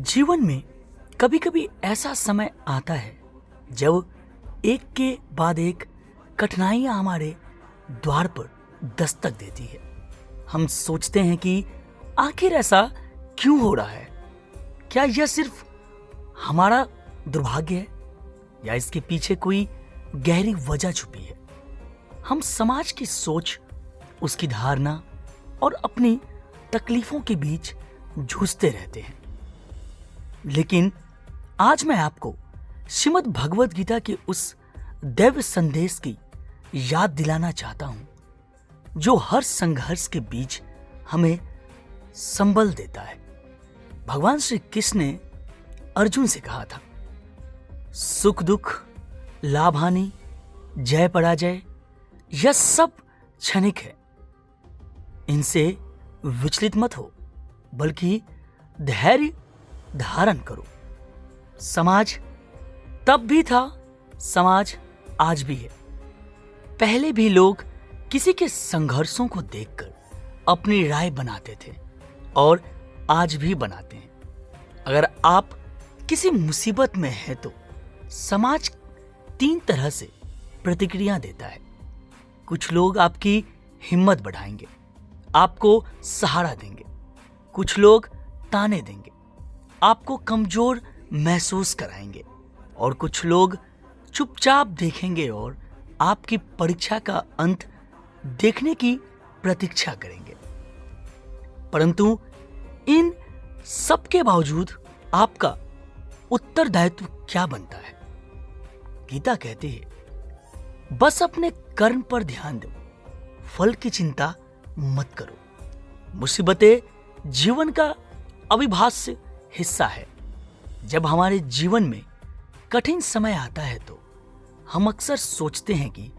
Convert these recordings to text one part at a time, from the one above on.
जीवन में कभी कभी ऐसा समय आता है जब एक के बाद एक कठिनाइयां हमारे द्वार पर दस्तक देती है। हम सोचते हैं कि आखिर ऐसा क्यों हो रहा है। क्या यह सिर्फ हमारा दुर्भाग्य है या इसके पीछे कोई गहरी वजह छुपी है। हम समाज की सोच, उसकी धारणा और अपनी तकलीफों के बीच जूझते रहते हैं। लेकिन आज मैं आपको श्रीमद् भगवद गीता के उस दैव संदेश की याद दिलाना चाहता हूं जो हर संघर्ष के बीच हमें संबल देता है। भगवान श्री कृष्ण ने अर्जुन से कहा था, सुख दुख, लाभ हानि, जय पराजय, यह सब क्षणिक है। इनसे विचलित मत हो, बल्कि धैर्य धारण करो। समाज तब भी था, समाज आज भी है। पहले भी लोग किसी के संघर्षों को देखकर अपनी राय बनाते थे और आज भी बनाते हैं। अगर आप किसी मुसीबत में हैं तो समाज 3 तरह से प्रतिक्रिया देता है। कुछ लोग आपकी हिम्मत बढ़ाएंगे, आपको सहारा देंगे। कुछ लोग ताने देंगे, आपको कमजोर महसूस कराएंगे। और कुछ लोग चुपचाप देखेंगे और आपकी परीक्षा का अंत देखने की प्रतीक्षा करेंगे। परंतु इन सबके बावजूद आपका उत्तरदायित्व क्या बनता है? गीता कहती है, बस अपने कर्म पर ध्यान दो, फल की चिंता मत करो। मुसीबतें जीवन का अविभाज्य हिस्सा है। जब हमारे जीवन में कठिन समय आता है तो हम अक्सर सोचते हैं कि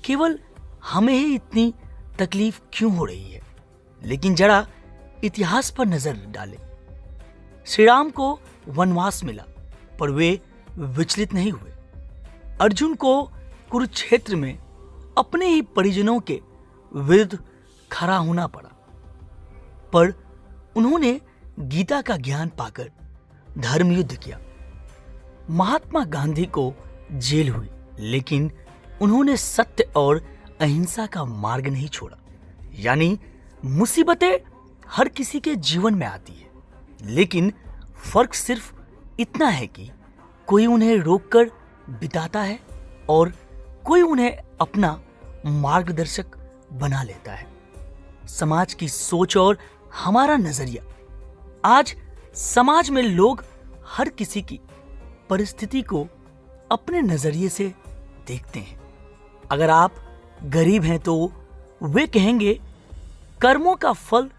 केवल हमें ही इतनी तकलीफ क्यों हो रही है। लेकिन जरा इतिहास पर नजर डालें। श्री राम को वनवास मिला पर वे विचलित नहीं हुए। अर्जुन को कुरुक्षेत्र में अपने ही परिजनों के विरुद्ध खड़ा होना पड़ा, पर उन्होंने गीता का ज्ञान पाकर धर्म युद्ध किया। महात्मा गांधी को जेल हुई, लेकिन उन्होंने सत्य और अहिंसा का मार्ग नहीं छोड़ा। यानी मुसीबतें हर किसी के जीवन में आती है, लेकिन फर्क सिर्फ इतना है कि कोई उन्हें रोककर बिताता है और कोई उन्हें अपना मार्गदर्शक बना लेता है। समाज की सोच और हमारा नजरिया। आज समाज में लोग हर किसी की परिस्थिति को अपने नजरिए से देखते हैं। अगर आप गरीब हैं तो वे कहेंगे कर्मों का फल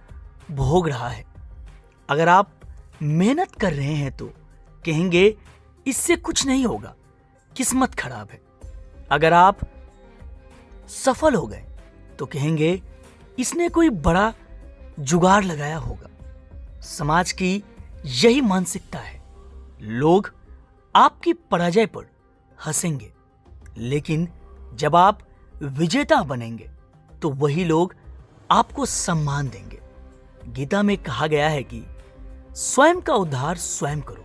भोग रहा है। अगर आप मेहनत कर रहे हैं तो कहेंगे इससे कुछ नहीं होगा, किस्मत खराब है। अगर आप सफल हो गए तो कहेंगे इसने कोई बड़ा जुगाड़ लगाया होगा। समाज की यही मानसिकता है। लोग आपकी पराजय पर हंसेंगे, लेकिन जब आप विजेता बनेंगे तो वही लोग आपको सम्मान देंगे। गीता में कहा गया है कि स्वयं का उद्धार स्वयं करो,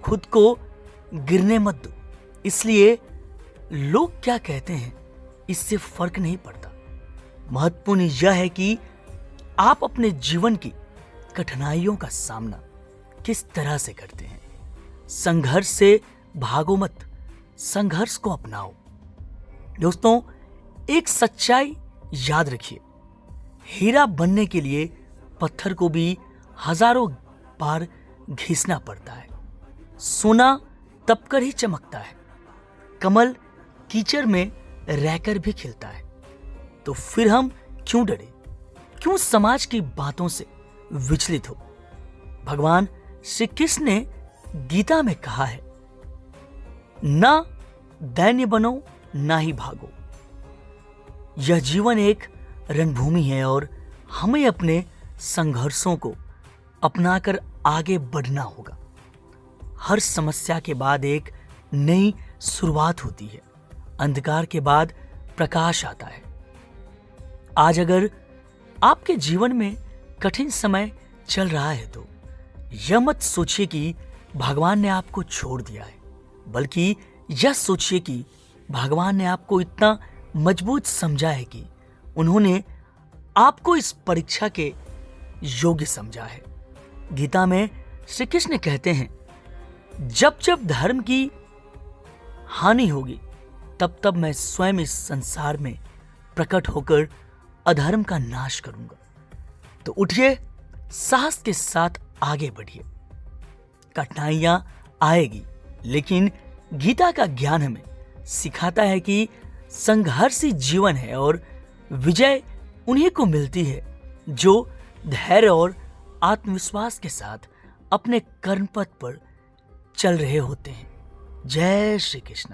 खुद को गिरने मत दो। इसलिए लोग क्या कहते हैं इससे फर्क नहीं पड़ता। महत्वपूर्ण यह है कि आप अपने जीवन की कठिनाइयों का सामना किस तरह से करते हैं। संघर्ष से भागो मत, संघर्ष को अपनाओ। दोस्तों, एक सच्चाई याद रखिए, हीरा बनने के लिए पत्थर को भी हजारों बार घिसना पड़ता है। सोना तपकर ही चमकता है, कमल कीचड़ में रहकर भी खिलता है। तो फिर हम क्यों डरे, क्यों समाज की बातों से विचलित हो? भगवान श्री कृष्ण ने गीता में कहा है, ना दैन्य बनो ना ही भागो। यह जीवन एक रणभूमि है और हमें अपने संघर्षों को अपनाकर आगे बढ़ना होगा। हर समस्या के बाद एक नई शुरुआत होती है। अंधकार के बाद प्रकाश आता है। आज अगर आपके जीवन में कठिन समय चल रहा है तो यह मत सोचिए कि भगवान ने आपको छोड़ दिया है, बल्कि यह सोचिए कि भगवान ने आपको इतना मजबूत समझा है कि उन्होंने आपको इस परीक्षा के योग्य समझा है। गीता में श्री कृष्ण कहते हैं, जब जब धर्म की हानि होगी तब तब मैं स्वयं इस संसार में प्रकट होकर अधर्म का नाश करूंगा। तो उठिए, साहस के साथ आगे बढ़िए। कठिनाइयां आएगी, लेकिन गीता का ज्ञान हमें सिखाता है कि संघर्षी जीवन है और विजय उन्हीं को मिलती है जो धैर्य और आत्मविश्वास के साथ अपने कर्म पथ पर चल रहे होते हैं। जय श्री कृष्ण।